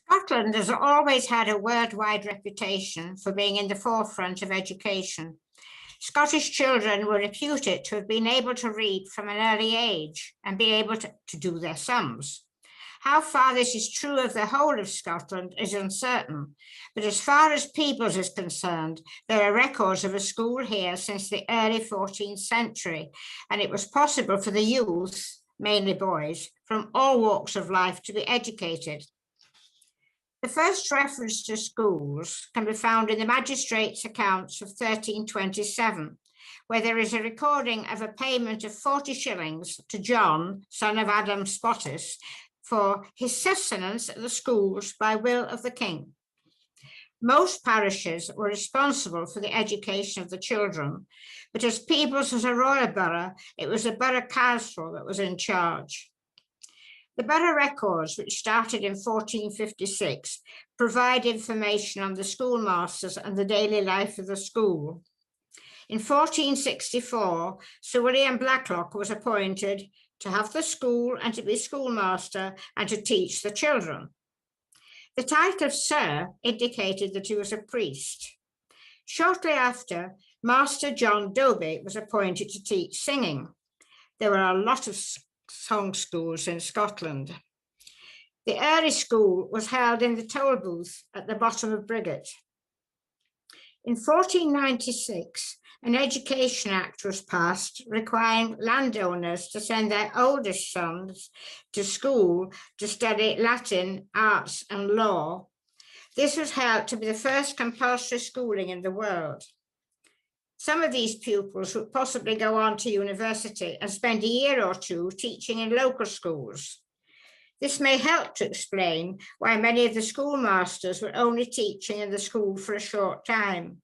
Scotland has always had a worldwide reputation for being in the forefront of education. Scottish children were reputed to have been able to read from an early age and be able to do their sums. How far this is true of the whole of Scotland is uncertain, but as far as Peebles is concerned, there are records of a school here since the early 14th century, and it was possible for the youth, mainly boys, from all walks of life to be educated. The first reference to schools can be found in the magistrate's accounts of 1327, where there is a recording of a payment of 40 shillings to John, son of Adam Spottis, for his sustenance at the schools by will of the king. Most parishes were responsible for the education of the children, but as Peebles was a royal borough, it was the borough council that was in charge. The borough records, which started in 1456, provide information on the schoolmasters and the daily life of the school. In 1464, Sir William Blacklock was appointed to have the school and to be schoolmaster and to teach the children. The title of Sir indicated that he was a priest. Shortly after, Master John Doby was appointed to teach singing. There were a lot of song schools in Scotland. The early school was held in the toll booth at the bottom of Briggate. In 1496, an Education Act was passed requiring landowners to send their oldest sons to school to study Latin, arts, and law. This was held to be the first compulsory schooling in the world. Some of these pupils would possibly go on to university and spend a year or two teaching in local schools. This may help to explain why many of the schoolmasters were only teaching in the school for a short time.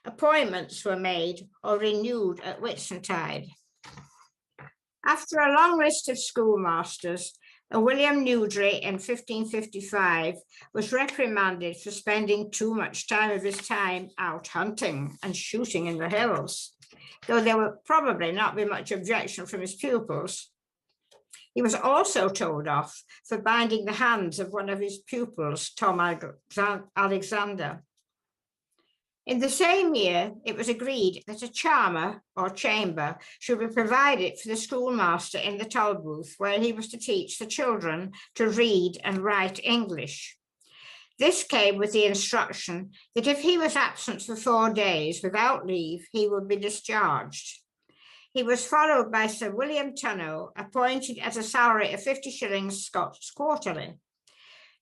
Appointments were made or renewed at Whitsuntide. After a long list of schoolmasters, William Newdry in 1555 was reprimanded for spending too much time of his time out hunting and shooting in the hills, though there would probably not be much objection from his pupils. He was also told off for binding the hands of one of his pupils, Tom Alexander. In the same year, it was agreed that a charmer or chamber should be provided for the schoolmaster in the toll booth, where he was to teach the children to read and write English. This came with the instruction that if he was absent for 4 days without leave, he would be discharged. He was followed by Sir William Tunno, appointed at a salary of 50 shillings Scots quarterly.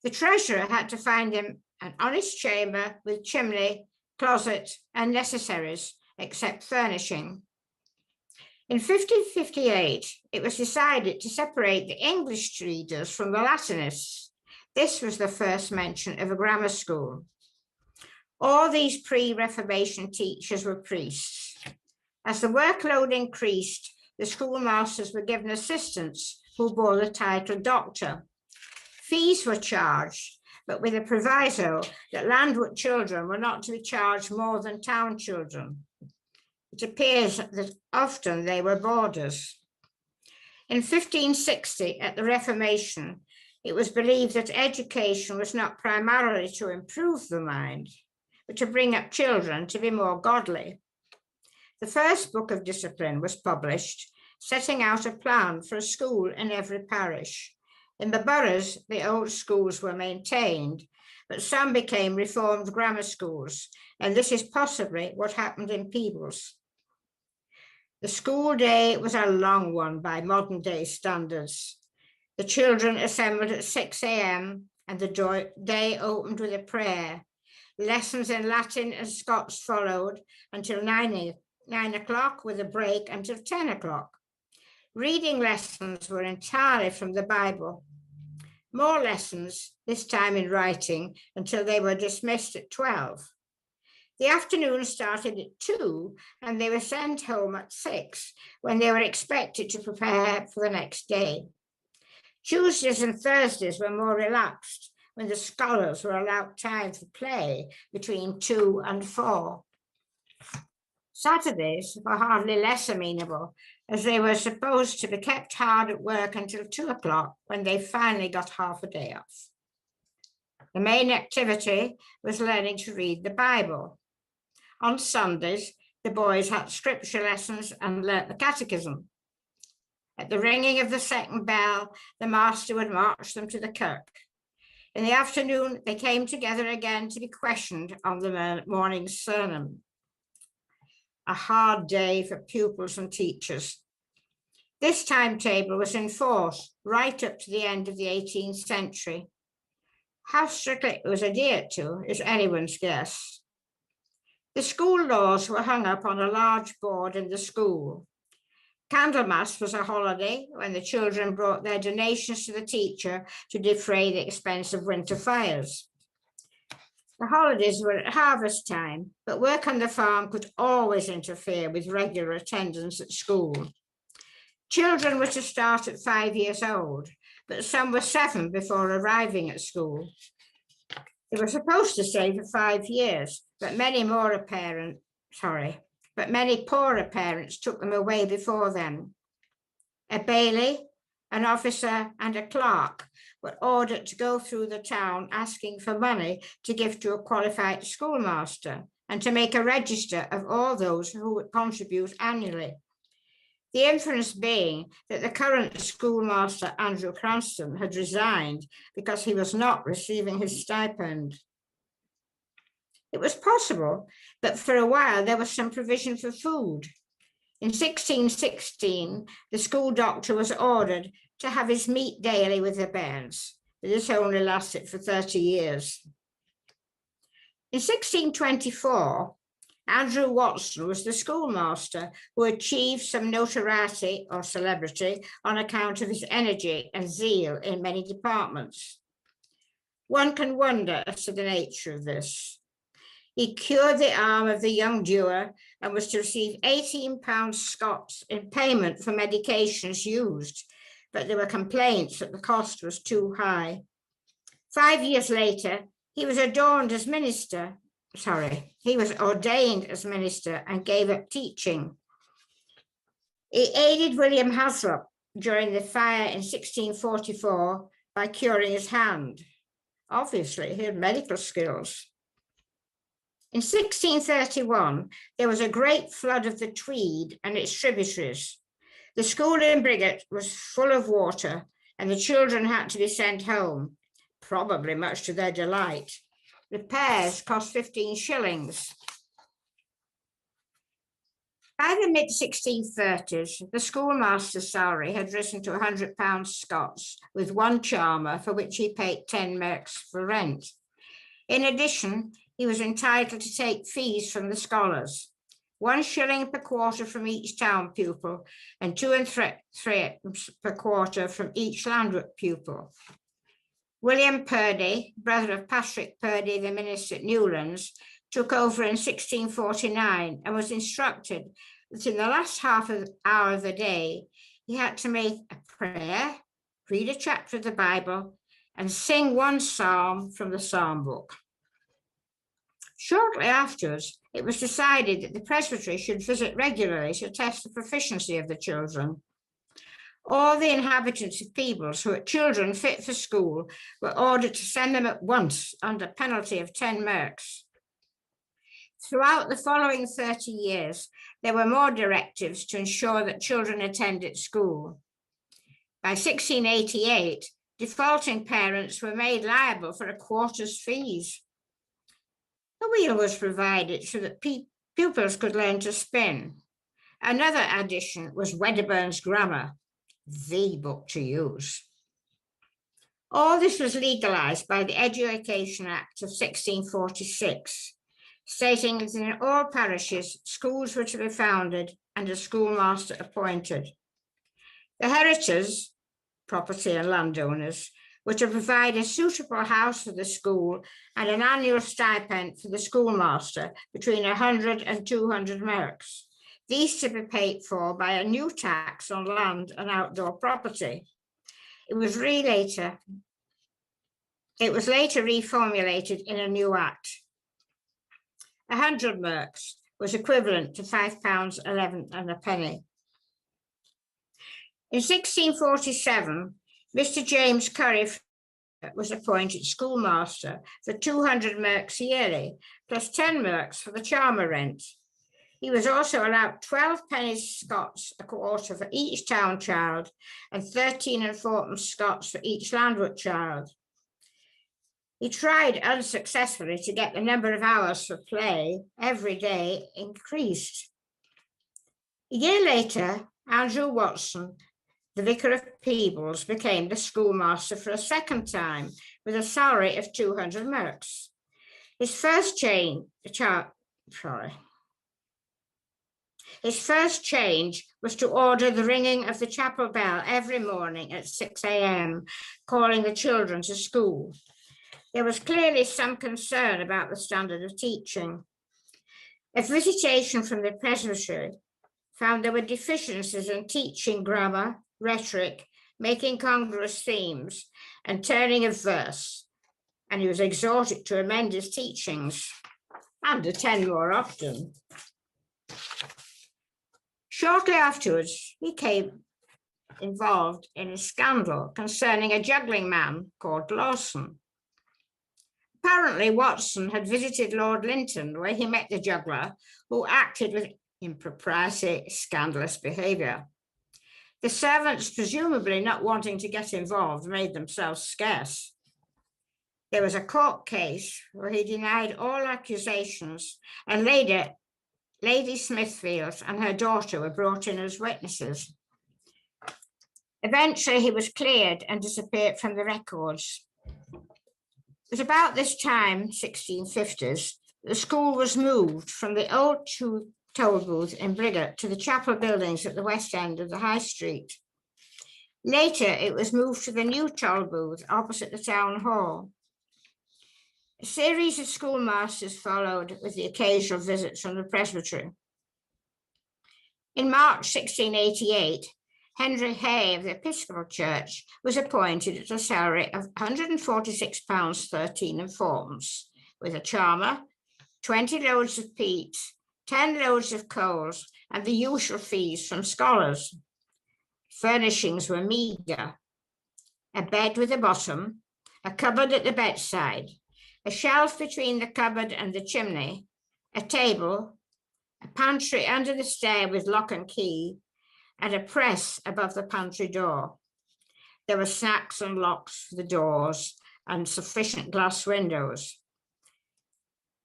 The treasurer had to find him an honest chamber with chimney, closet, and necessaries, except furnishing. In 1558, it was decided to separate the English readers from the Latinists. This was the first mention of a grammar school. All these pre-Reformation teachers were priests. As the workload increased, the schoolmasters were given assistants who bore the title doctor. Fees were charged, but with a proviso that landward children were not to be charged more than town children. It appears that often they were boarders. In 1560, at the Reformation, it was believed that education was not primarily to improve the mind, but to bring up children to be more godly. The first book of discipline was published, setting out a plan for a school in every parish. In the boroughs, the old schools were maintained, but some became reformed grammar schools, and this is possibly what happened in Peebles. The school day was a long one by modern day standards. The children assembled at 6 a.m. and the day opened with a prayer. Lessons in Latin and Scots followed until 9 o'clock, with a break until 10 o'clock. Reading lessons were entirely from the Bible. More lessons, this time in writing, until they were dismissed at 12. The afternoon started at 2 and they were sent home at 6, when they were expected to prepare for the next day. Tuesdays and Thursdays were more relaxed, when the scholars were allowed time for play between 2 and 4. Saturdays were hardly less amenable, as they were supposed to be kept hard at work until 2 o'clock, when they finally got half a day off. The main activity was learning to read the Bible. On Sundays, the boys had scripture lessons and learnt the catechism. At the ringing of the second bell, the master would march them to the kirk. In the afternoon, they came together again to be questioned on the morning's sermon. A hard day for pupils and teachers. This timetable was in force right up to the end of the 18th century. How strictly it was adhered to is anyone's guess. The school laws were hung up on a large board in the school. Candlemas was a holiday when the children brought their donations to the teacher to defray the expense of winter fires. The holidays were at harvest time, but work on the farm could always interfere with regular attendance at school. Children were to start at 5 years old, but some were 7 before arriving at school. They were supposed to stay for 5 years, but many poorer parents took them away before then. A bailey, an officer, and a clerk were ordered to go through the town asking for money to give to a qualified schoolmaster and to make a register of all those who would contribute annually. The inference being that the current schoolmaster, Andrew Cranston, had resigned because he was not receiving his stipend. It was possible that for a while there was some provision for food. In 1616, the school doctor was ordered to have his meat daily with the bairns, but this only lasted for 30 years. In 1624, Andrew Watson was the schoolmaster who achieved some notoriety or celebrity on account of his energy and zeal in many departments. One can wonder as to the nature of this. He cured the arm of the young doer and was to receive £18 Scots in payment for medications used, but there were complaints that the cost was too high. 5 years later, he was ordained as minister and gave up teaching. He aided William Haslop during the fire in 1644 by curing his hand. Obviously, he had medical skills. In 1631, there was a great flood of the Tweed and its tributaries. The school in Briggate was full of water and the children had to be sent home, probably much to their delight. Repairs cost 15 shillings. By the mid-1630s, the schoolmaster's salary had risen to £100 Scots, with one charmer for which he paid 10 merks for rent. In addition, he was entitled to take fees from the scholars, 1 shilling per quarter from each town pupil and 2 3 per quarter from each Landwick pupil. William Purdy, brother of Patrick Purdy, the minister at Newlands, took over in 1649 and was instructed that in the last hour of the day, he had to make a prayer, read a chapter of the Bible, and sing 1 psalm from the psalm book. Shortly afterwards, it was decided that the presbytery should visit regularly to test the proficiency of the children. All the inhabitants of Peebles who had children fit for school were ordered to send them at once under penalty of 10 merks. Throughout the following 30 years, there were more directives to ensure that children attended school. By 1688, defaulting parents were made liable for a quarter's fees. A wheel was provided so that pupils could learn to spin. Another addition was Wedderburn's Grammar, the book to use. All this was legalized by the Education Act of 1646, stating that in all parishes, schools were to be founded and a schoolmaster appointed. The heritors, property and landowners, were to provide a suitable house for the school and an annual stipend for the schoolmaster between 100 and 200 merks. These to be paid for by a new tax on land and outdoor property. It was later reformulated in a new act. 100 merks was equivalent to £5.11. In 1647, Mr. James Curry was appointed schoolmaster for 200 merks yearly, plus 10 merks for the charmer rent. He was also allowed 12 pennies Scots a quarter for each town child and 13 and fourpence Scots for each landward child. He tried unsuccessfully to get the number of hours for play every day increased. A year later, Andrew Watson, the vicar of Peebles, became the schoolmaster for a second time with a salary of 200 merks. His first change was to order the ringing of the chapel bell every morning at 6 a.m., calling the children to school. There was clearly some concern about the standard of teaching. A visitation from the presbytery found there were deficiencies in teaching grammar, rhetoric, making congruous themes, and turning of verse, and he was exhorted to amend his teachings and attend more often. Shortly afterwards, he became involved in a scandal concerning a juggling man called Lawson. Apparently, Watson had visited Lord Linton, where he met the juggler, who acted with impropriety, scandalous behaviour. The servants, presumably not wanting to get involved, made themselves scarce. There was a court case where he denied all accusations, and Lady Smithfield and her daughter were brought in as witnesses. Eventually, he was cleared and disappeared from the records. It was about this time, 1650s, the school was moved from the old toll booth in Briggate to the chapel buildings at the west end of the High Street. Later, it was moved to the new toll booth opposite the town hall. A series of schoolmasters followed, with the occasional visits from the presbytery. In March 1688, Henry Hay of the Episcopal Church was appointed at a salary of £146 13 and fourpence, with a charmer, 20 loads of peat, 10 loads of coals, and the usual fees from scholars. Furnishings were meagre: a bed with a bottom, a cupboard at the bedside, a shelf between the cupboard and the chimney, a table, a pantry under the stair with lock and key, and a press above the pantry door. There were snacks and locks for the doors and sufficient glass windows.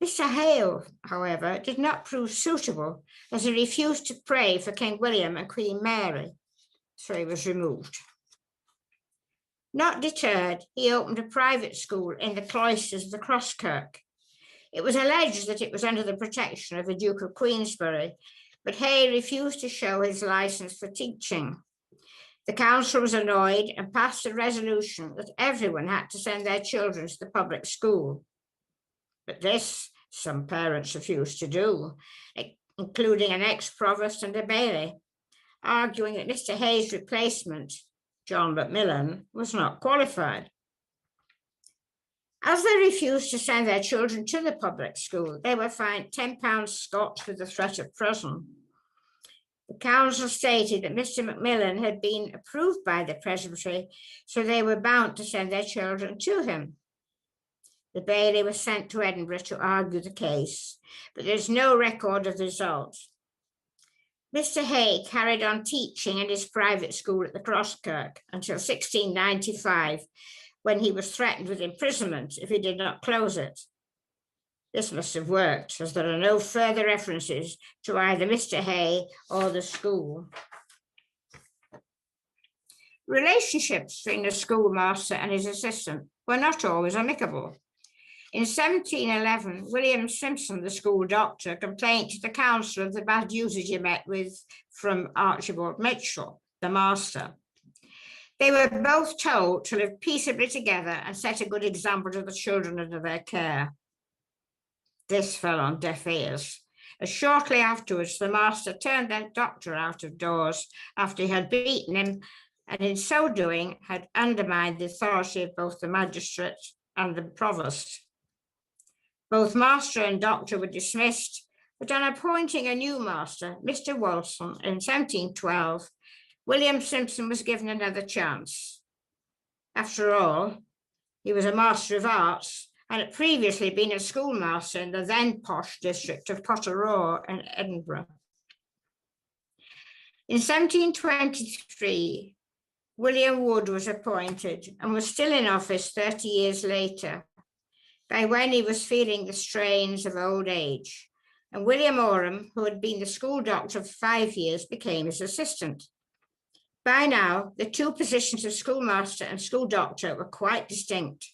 Mr. Hale, however, did not prove suitable, as he refused to pray for King William and Queen Mary, so he was removed. Not deterred, he opened a private school in the cloisters of the Crosskirk. It was alleged that it was under the protection of the Duke of Queensberry, but Hay refused to show his license for teaching. The council was annoyed and passed a resolution that everyone had to send their children to the public school. But this, some parents refused to do, including an ex-provost and a baillie, arguing that Mr. Hay's replacement, John Macmillan, was not qualified. As they refused to send their children to the public school, they were fined £10 Scots with the threat of prison. The council stated that Mr. Macmillan had been approved by the presbytery, so they were bound to send their children to him. The baillie was sent to Edinburgh to argue the case, but there is no record of the result. Mr. Hay carried on teaching in his private school at the Crosskirk until 1695, when he was threatened with imprisonment if he did not close it. This must have worked, as there are no further references to either Mr. Hay or the school. Relationships between the schoolmaster and his assistant were not always amicable. In 1711, William Simpson, the school doctor, complained to the council of the bad usage he met with from Archibald Mitchell, the master. They were both told to live peaceably together and set a good example to the children under their care. This fell on deaf ears, as shortly afterwards the master turned the doctor out of doors after he had beaten him, and in so doing had undermined the authority of both the magistrate and the provost. Both master and doctor were dismissed, but on appointing a new master, Mr. Wilson, in 1712, William Simpson was given another chance. After all, He was a Master of Arts and had previously been a schoolmaster in the then posh district of Potterrow in Edinburgh. In 1723, William Wood was appointed and was still in office 30 years later, by when he was feeling the strains of old age. And William Oram, who had been the school doctor for 5 years, became his assistant. By now, the two positions of schoolmaster and school doctor were quite distinct.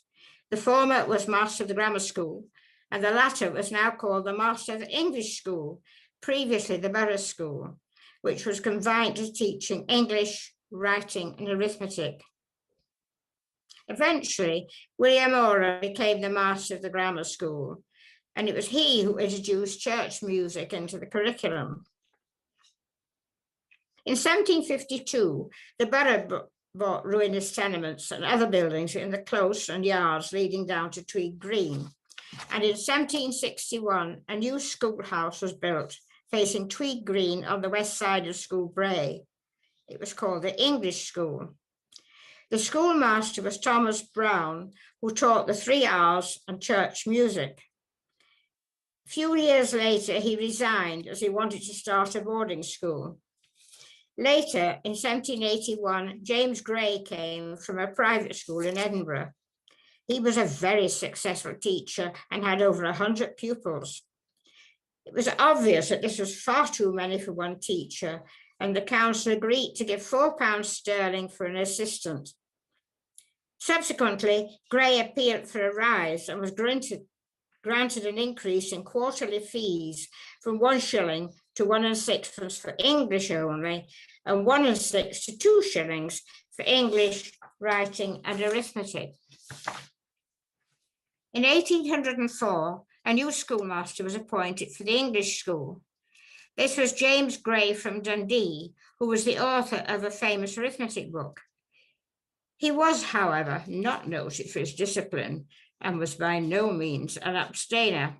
The former was master of the grammar school, and the latter was now called the master of the English school, previously the borough school, which was confined to teaching English, writing, and arithmetic. Eventually, William Oram became the master of the grammar school, and it was he who introduced church music into the curriculum. In 1752, the borough bought ruinous tenements and other buildings in the close and yards leading down to Tweed Green. And in 1761, a new schoolhouse was built facing Tweed Green on the west side of School Bray. It was called the English School. The schoolmaster was Thomas Brown, who taught the 3 R's and church music. A few years later, he resigned as he wanted to start a boarding school. Later, in 1781, James Gray came from a private school in Edinburgh. He was a very successful teacher and had over 100 pupils. It was obvious that this was far too many for one teacher, and the council agreed to give £4 sterling for an assistant. Subsequently, Gray appealed for a rise and was granted an increase in quarterly fees from 1 shilling to 1 6 for English only, and 1 6 to 2 shillings for English, writing, and arithmetic. In 1804, a new schoolmaster was appointed for the English school. This was James Gray from Dundee, who was the author of a famous arithmetic book. He was, however, not noted for his discipline and was by no means an abstainer.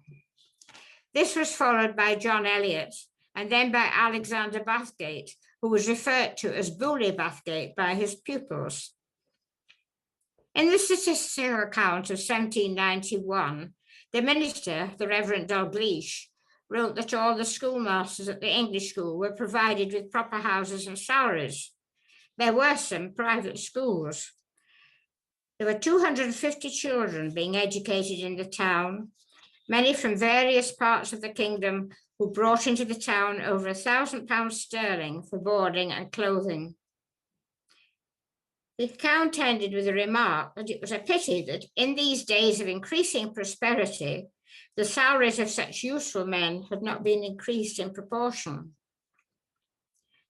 This was followed by John Eliot and then by Alexander Bathgate, who was referred to as Bully Bathgate by his pupils. In the statistical account of 1791, the minister, the Reverend Dalgleish, wrote that all the schoolmasters at the English school were provided with proper houses and salaries. There were some private schools. There were 250 children being educated in the town, many from various parts of the kingdom, who brought into the town over £1,000 sterling for boarding and clothing. The account ended with a remark that it was a pity that in these days of increasing prosperity, the salaries of such useful men had not been increased in proportion.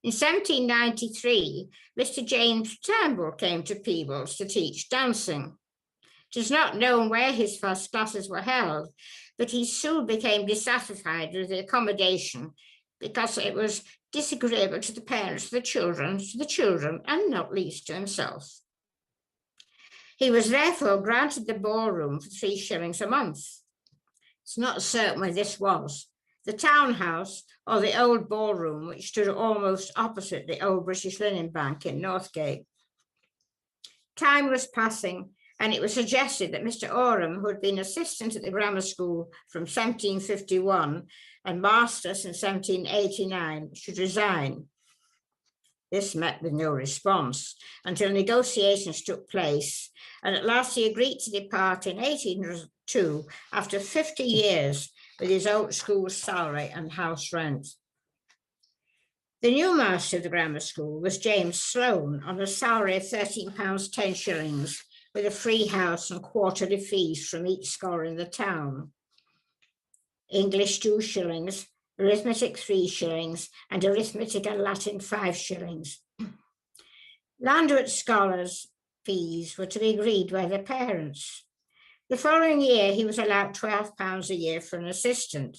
In 1793, Mr. James Turnbull came to Peebles to teach dancing. It is not known where his first classes were held, but he soon became dissatisfied with the accommodation because it was disagreeable to the parents, to the children, and not least to himself. He was therefore granted the ballroom for 3 shillings a month. It's not certain where this was. The townhouse or the old ballroom, which stood almost opposite the old British Linen Bank in Northgate. Time was passing, and it was suggested that Mr. Oram, who had been assistant at the grammar school from 1751 and master since 1789, should resign. This met with no response until negotiations took place, and at last he agreed to depart in 1802 after 50 years with his old school salary and house rent. The new master of the grammar school was James Sloane on a salary of £13 10 shillings, with a free house and quarterly fees from each scholar in the town. English 2 shillings, arithmetic 3 shillings, and arithmetic and Latin 5 shillings. Landward scholars' fees were to be agreed by their parents. The following year, he was allowed £12 a year for an assistant.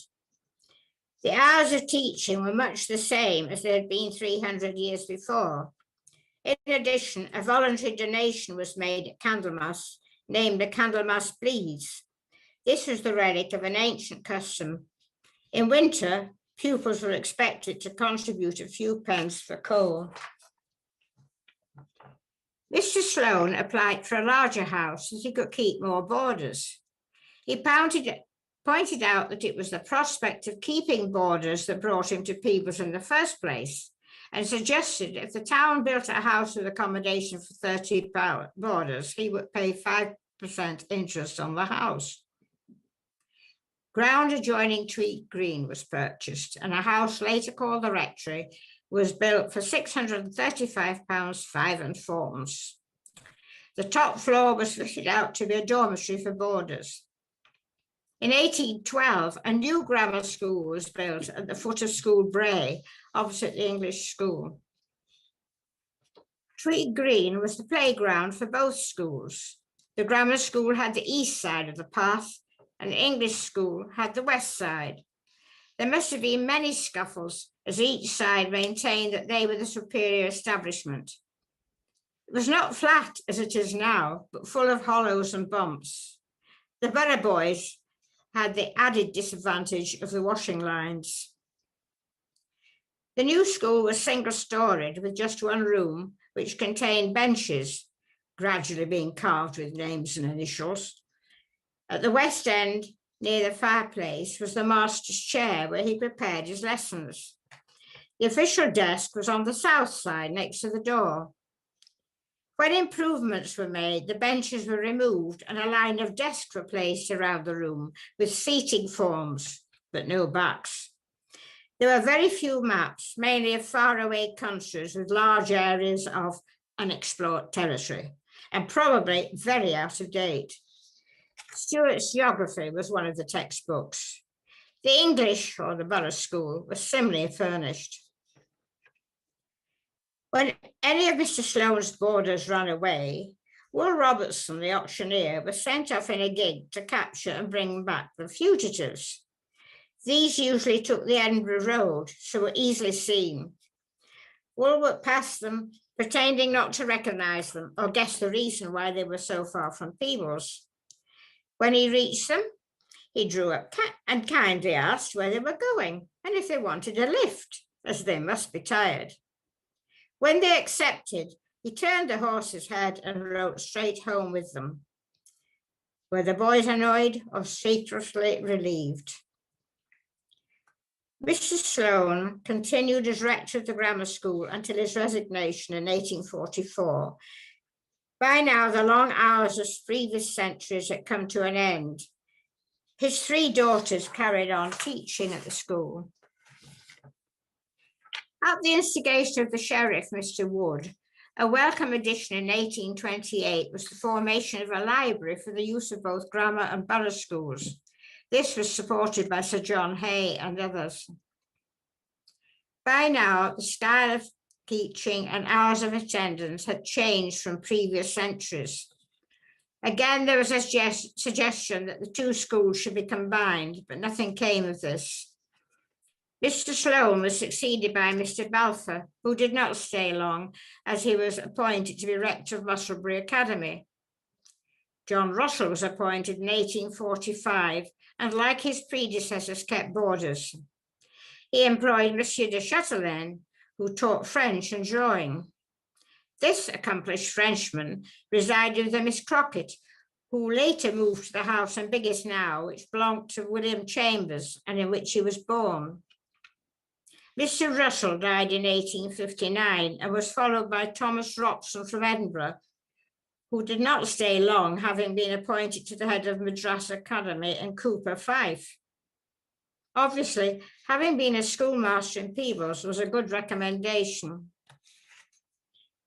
The hours of teaching were much the same as they had been 300 years before. In addition, a voluntary donation was made at Candlemas, named the Candlemas Bleeds. This was the relic of an ancient custom. In winter, pupils were expected to contribute a few pence for coal. Mr. Sloane applied for a larger house so he could keep more boarders. He pointed out that it was the prospect of keeping boarders that brought him to Peebles in the first place, and suggested if the town built a house with accommodation for 30 boarders, he would pay 5% interest on the house. Ground adjoining Tweed Green was purchased, and a house later called the Rectory was built for £635 5 and 4. The top floor was fitted out to be a dormitory for boarders. In 1812, a new grammar school was built at the foot of School Bray, opposite the English school. Tweed Green was the playground for both schools. The grammar school had the east side of the path, and the English school had the west side. There must have been many scuffles, as each side maintained that they were the superior establishment. It was not flat as it is now, but full of hollows and bumps. The borough boys had the added disadvantage of the washing lines. The new school was single-storied with just one room, which contained benches, gradually being carved with names and initials. At the west end, near the fireplace, was the master's chair where he prepared his lessons. The official desk was on the south side, next to the door. When improvements were made, the benches were removed and a line of desks were placed around the room with seating forms, but no backs. There were very few maps, mainly of faraway countries with large areas of unexplored territory, and probably very out of date. Stuart's geography was one of the textbooks. The English, or the borough school, was similarly furnished. When any of Mr. Sloane's boarders ran away, Will Robertson, the auctioneer, was sent off in a gig to capture and bring back the fugitives. These usually took the Edinburgh Road, so were easily seen. Will would pass them, pretending not to recognise them or guess the reason why they were so far from Peebles. When he reached them, he drew up and kindly asked where they were going and if they wanted a lift, as they must be tired. When they accepted, he turned the horse's head and rode straight home with them. Were the boys annoyed or secretly relieved? Mr. Sloane continued as rector of the grammar school until his resignation in 1844. By now, the long hours of previous centuries had come to an end. His 3 daughters carried on teaching at the school. At the instigation of the sheriff, Mr. Wood, a welcome addition in 1828 was the formation of a library for the use of both grammar and borough schools. This was supported by Sir John Hay and others. By now, the style of teaching and hours of attendance had changed from previous centuries. Again, there was a suggestion that the 2 schools should be combined, but nothing came of this. Mr. Sloane was succeeded by Mr. Balfour, who did not stay long, as he was appointed to be rector of Musselbury Academy. John Russell was appointed in 1845, and like his predecessors, kept boarders. He employed Monsieur de Chatelaine, who taught French and drawing. This accomplished Frenchman resided with a Miss Crockett, who later moved to the house in Biggest Now, which belonged to William Chambers and in which he was born. Mr. Russell died in 1859 and was followed by Thomas Robson from Edinburgh, who did not stay long, having been appointed to the head of Madras Academy in Cooper, Fife. Obviously, having been a schoolmaster in Peebles was a good recommendation.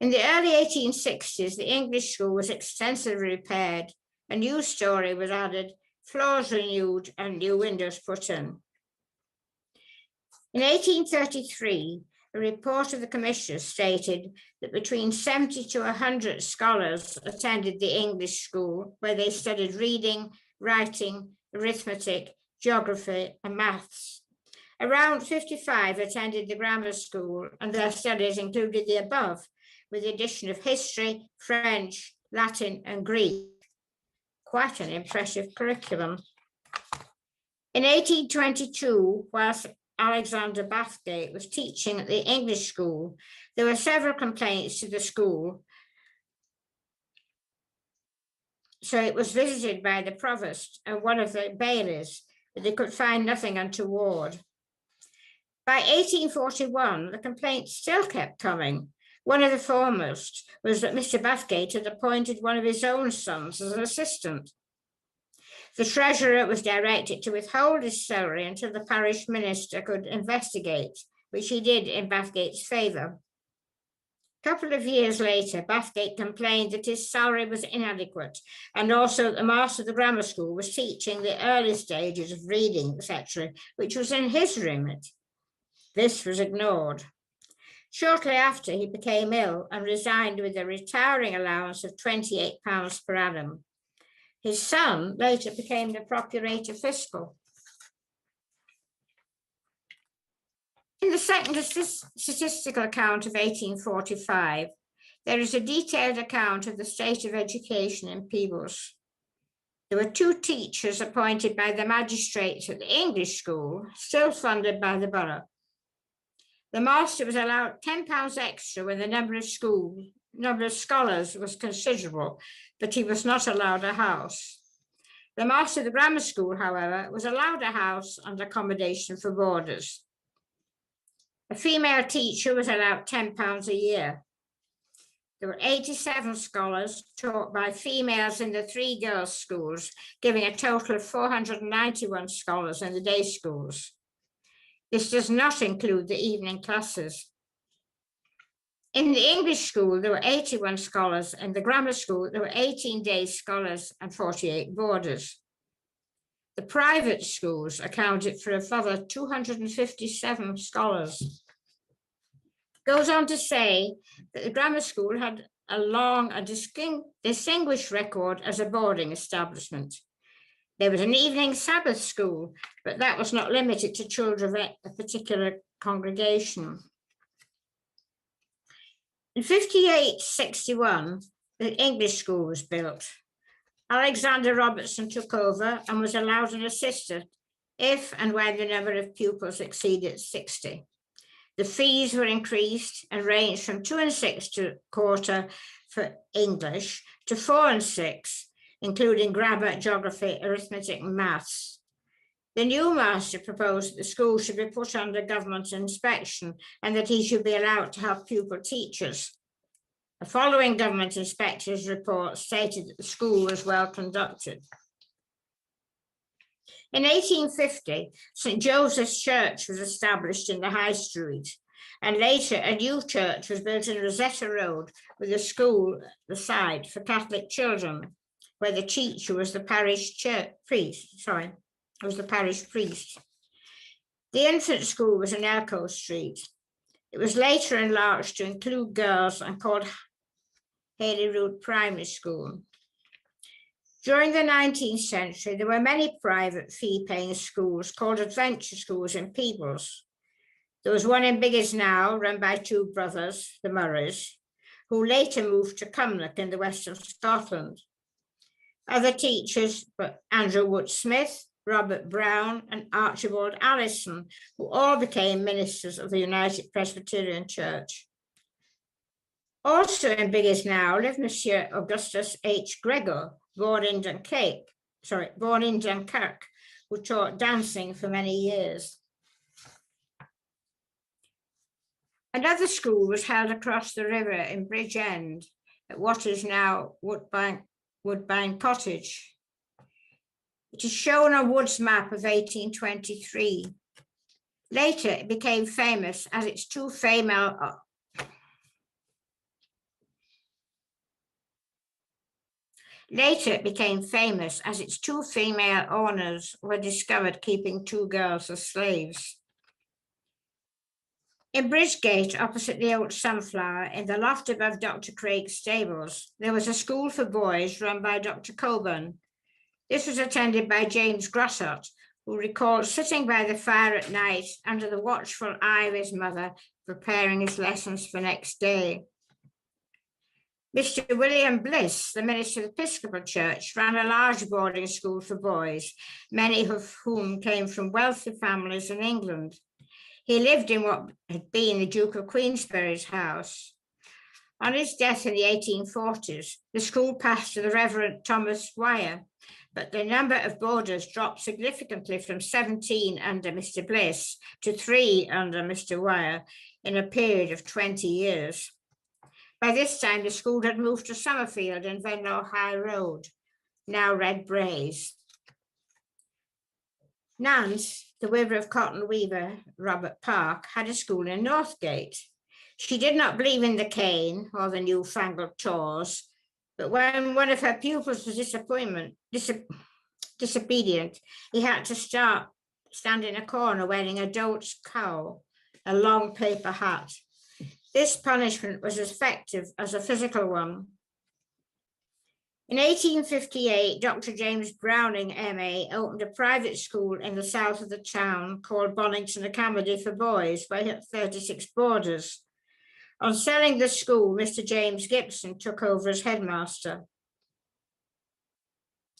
In the early 1860s, the English school was extensively repaired, a new story was added, floors renewed, and new windows put in. In 1833, a report of the commissioners stated that between 70 to 100 scholars attended the English school, where they studied reading, writing, arithmetic, geography, and maths. Around 55 attended the grammar school, and their studies included the above, with the addition of history, French, Latin, and Greek. Quite an impressive curriculum. In 1822, whilst Alexander Bathgate was teaching at the English school, there were several complaints to the school so it was visited by the provost and one of the bailies, but they could find nothing untoward. By 1841, the complaints still kept coming. One of the foremost was that Mr. Bathgate had appointed one of his own sons as an assistant. The treasurer was directed to withhold his salary until the parish minister could investigate, which he did in Bathgate's favour. A couple of years later, Bathgate complained that his salary was inadequate, and also that the master of the grammar school was teaching the early stages of reading, etc., which was in his remit. This was ignored. Shortly after, he became ill and resigned with a retiring allowance of £28 per annum. His son later became the Procurator Fiscal. In the second statistical account of 1845, there is a detailed account of the state of education in Peebles. There were 2 teachers appointed by the magistrates at the English school, still funded by the borough. The master was allowed £10 extra when the number of scholars was considerable, but he was not allowed a house. The master of the grammar school, however, was allowed a house and accommodation for boarders. A female teacher was allowed £10 a year. There were 87 scholars taught by females in the 3 girls' schools, giving a total of 491 scholars in the day schools. This does not include the evening classes. In the English school, there were 81 scholars. In the grammar school, there were 18 day scholars and 48 boarders. The private schools accounted for a further 257 scholars. It goes on to say that the grammar school had a long and distinguished record as a boarding establishment. There was an evening Sabbath school, but that was not limited to children of a particular congregation. In 58-61, the English school was built. Alexander Robertson took over and was allowed an assistant if and when the number of pupils exceeded 60. The fees were increased and ranged from 2 and 6 to quarter for English to 4 and 6, including grammar, geography, arithmetic, and maths. The new master proposed that the school should be put under government inspection and that he should be allowed to have pupil teachers. The following government inspector's report stated that the school was well conducted. In 1850, St. Joseph's Church was established in the High Street, and later a new church was built in Rosetta Road with a school at the side for Catholic children, where the teacher was the parish priest. The infant school was in Elko Street. It was later enlarged to include girls and called Holyrood Primary School. During the 19th century, there were many private fee-paying schools called adventure schools in Peebles. There was one in Biggisnow run by 2 brothers, the Murrays, who later moved to Cumnock in the west of Scotland. Other teachers were Andrew Wood Smith, Robert Brown, and Archibald Allison, who all became ministers of the United Presbyterian Church. Also in Biggisnow lived Monsieur Augustus H. Gregor, born in Dunkirk, who taught dancing for many years. Another school was held across the river in Bridgend at what is now Woodbine Cottage. It is shown on Wood's map of 1823. Later, it became famous as its 2 female owners were discovered keeping 2 girls as slaves. In Bridgegate, opposite the old Sunflower, in the loft above Dr. Craig's stables, there was a school for boys run by Dr. Coburn. This was attended by James Grossott, who recalled sitting by the fire at night under the watchful eye of his mother, preparing his lessons for next day. Mr. William Bliss, the minister of the Episcopal Church, ran a large boarding school for boys, many of whom came from wealthy families in England. He lived in what had been the Duke of Queensberry's house. On his death in the 1840s, the school passed to the Reverend Thomas Wyer, but the number of boarders dropped significantly from 17 under Mr. Bliss to 3 under Mr. Wyer in a period of 20 years. By this time, the school had moved to Summerfield and Venlo High Road, now Red Braes. Nance, the widow of cotton weaver Robert Park, had a school in Northgate. She did not believe in the cane or the newfangled tours, but when one of her pupils was disobedient, he had to stand in a corner wearing a dolt's cowl, a long paper hat. This punishment was as effective as a physical one. In 1858, Dr. James Browning, M.A., opened a private school in the south of the town called Bonington Academy for boys, where he had 36 boarders. On selling the school, Mr. James Gibson took over as headmaster.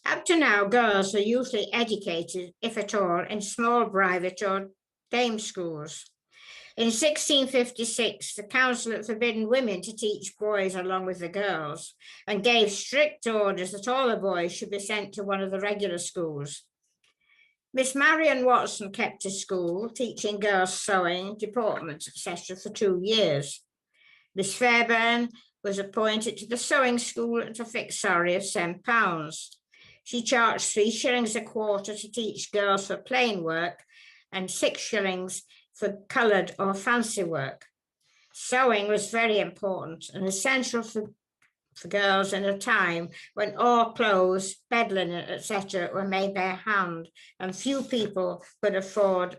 Up to now, girls were usually educated, if at all, in small private or dame schools. In 1656, the council had forbidden women to teach boys along with the girls and gave strict orders that all the boys should be sent to one of the regular schools. Miss Marion Watson kept a school, teaching girls sewing, deportment, etc. for 2 years. Miss Fairbairn was appointed to the sewing school at a fixed salary of £10. She charged 3 shillings a quarter to teach girls for plain work and 6 shillings for coloured or fancy work. Sewing was very important and essential for girls in a time when all clothes, bed linen, etc. were made by hand and few people could afford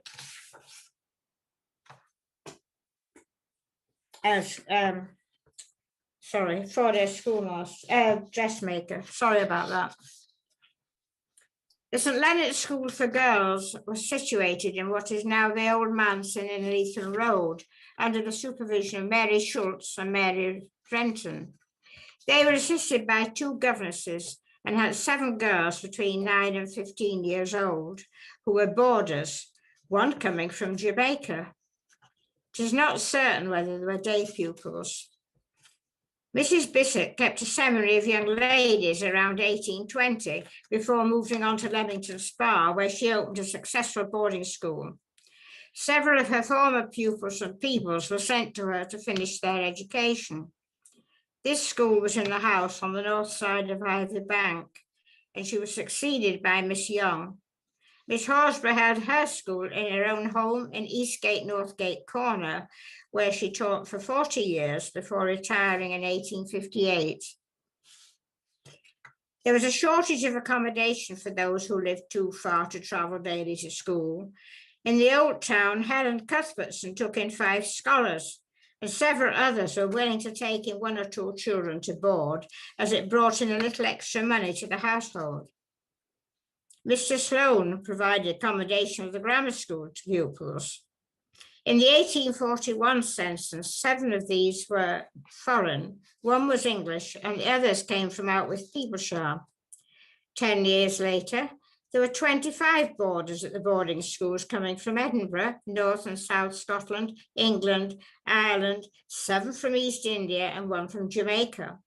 for their schoolmaster, dressmaker. Sorry about that. The St. Leonard's School for Girls was situated in what is now the Old Mansion in Leeton Road, under the supervision of Mary Schultz and Mary Renton. They were assisted by 2 governesses and had 7 girls between 9 and 15 years old who were boarders, one coming from Jamaica. It is not certain whether they were day pupils. Mrs. Bissett kept a seminary of young ladies around 1820 before moving on to Leamington Spa, where she opened a successful boarding school. Several of her former pupils from Peebles were sent to her to finish their education. This school was in the house on the north side of Ivy Bank, and she was succeeded by Miss Young. Miss Horsburgh held her school in her own home in Eastgate, Northgate Corner, where she taught for 40 years before retiring in 1858. There was a shortage of accommodation for those who lived too far to travel daily to school. In the old town, Helen Cuthbertson took in 5 scholars, and several others were willing to take in 1 or 2 children to board, as it brought in a little extra money to the household. Mr. Sloane provided accommodation of the grammar school pupils. In the 1841 census, 7 of these were foreign, 1 was English, and the others came from out with Peebleshire. 10 years later, there were 25 boarders at the boarding schools coming from Edinburgh, North and South Scotland, England, Ireland, 7 from East India and 1 from Jamaica.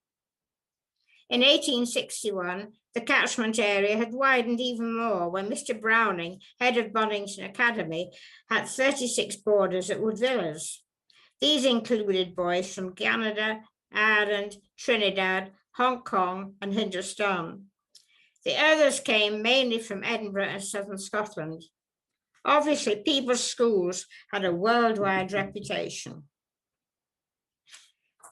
In 1861, the catchment area had widened even more when Mr. Browning, head of Bonington Academy, had 36 boarders at Wood Villas. These included boys from Canada, Ireland, Trinidad, Hong Kong, and Hindustan. The others came mainly from Edinburgh and southern Scotland. Obviously, Peebles schools had a worldwide reputation.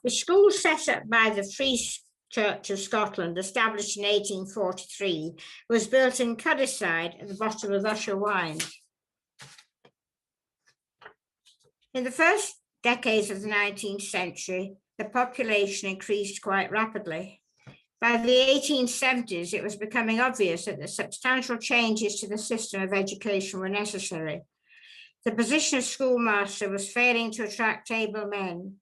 The school set up by the Free Church of Scotland, established in 1843, was built in Cuddyside at the bottom of Usher Wyne. In the first decades of the 19th century, the population increased quite rapidly. By the 1870s, it was becoming obvious that the substantial changes to the system of education were necessary. The position of schoolmaster was failing to attract able men.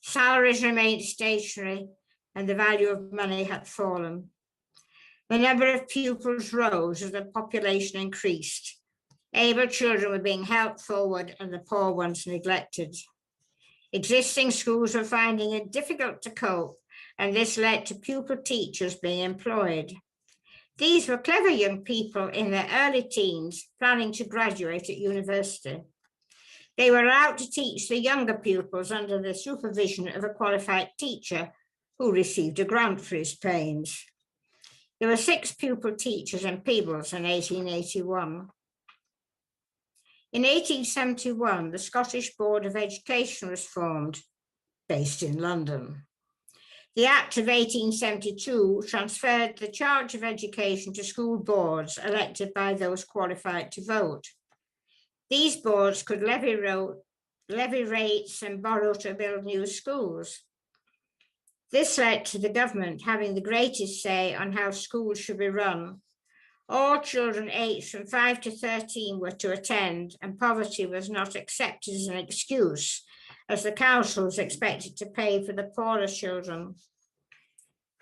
Salaries remained stationary, and the value of money had fallen. The number of pupils rose as the population increased. Able children were being helped forward and the poor ones neglected. Existing schools were finding it difficult to cope, and this led to pupil teachers being employed. These were clever young people in their early teens planning to graduate at university. They were allowed to teach the younger pupils under the supervision of a qualified teacher who received a grant for his pains. There were 6 pupil teachers in Peebles in 1881. In 1871, the Scottish Board of Education was formed, based in London. The Act of 1872 transferred the charge of education to school boards elected by those qualified to vote. These boards could levy rates and borrow to build new schools. This led to the government having the greatest say on how schools should be run. All children aged from 5 to 13 were to attend, and poverty was not accepted as an excuse, as the council was expected to pay for the poorer children.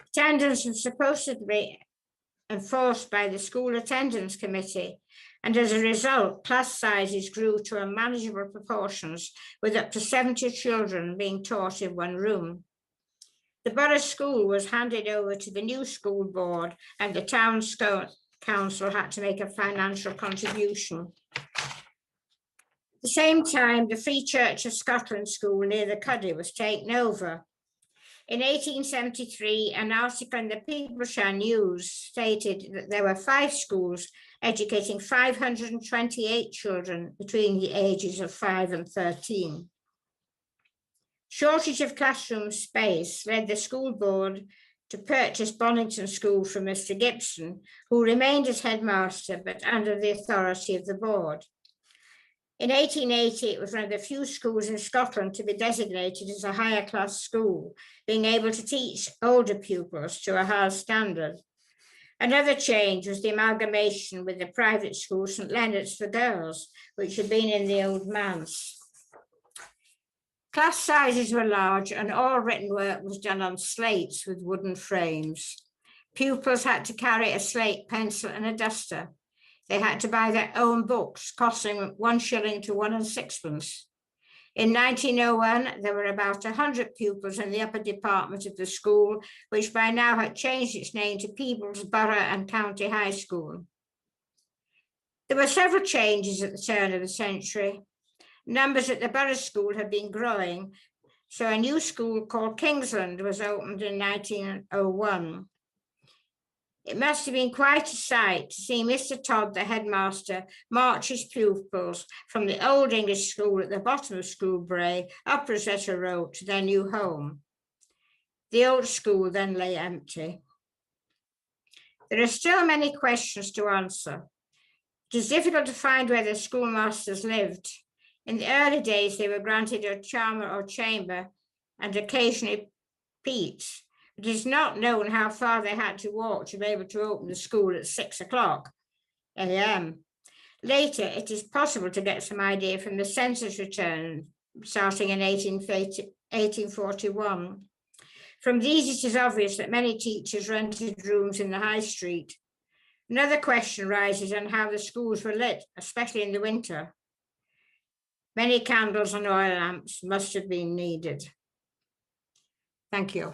Attendance was supposed to be enforced by the school attendance committee, and as a result, class sizes grew to unmanageable proportions, with up to 70 children being taught in one room. The borough school was handed over to the new school board, and the town council had to make a financial contribution. At the same time, the Free Church of Scotland school near the Cuddy was taken over. In 1873, an article in the Peebles News stated that there were 5 schools educating 528 children between the ages of 5 and 13. Shortage of classroom space led the school board to purchase Bonington School from Mr. Gibson, who remained as headmaster, but under the authority of the board. In 1880, it was one of the few schools in Scotland to be designated as a higher class school, being able to teach older pupils to a higher standard. Another change was the amalgamation with the private school St. Leonard's for girls, which had been in the old manse. Class sizes were large, and all written work was done on slates with wooden frames. Pupils had to carry a slate pencil and a duster. They had to buy their own books, costing 1 shilling to 1 6p. In 1901, there were about 100 pupils in the upper department of the school, which by now had changed its name to Peebles Borough and County High School. There were several changes at the turn of the century. Numbers at the borough school had been growing, so a new school called Kingsland was opened in 1901. It must have been quite a sight to see Mr. Todd, the headmaster, march his pupils from the old English school at the bottom of Schoolbrae up Rosetta Road to their new home. The old school then lay empty. There are still many questions to answer. It is difficult to find where the schoolmasters lived. In the early days, they were granted a charmer or chamber and occasionally peats. It is not known how far they had to walk to be able to open the school at 6 o'clock a.m. Later, it is possible to get some idea from the census return starting in 1841. From these, it is obvious that many teachers rented rooms in the high street. Another question rises on how the schools were lit, especially in the winter. Many candles and oil lamps must have been needed. Thank you.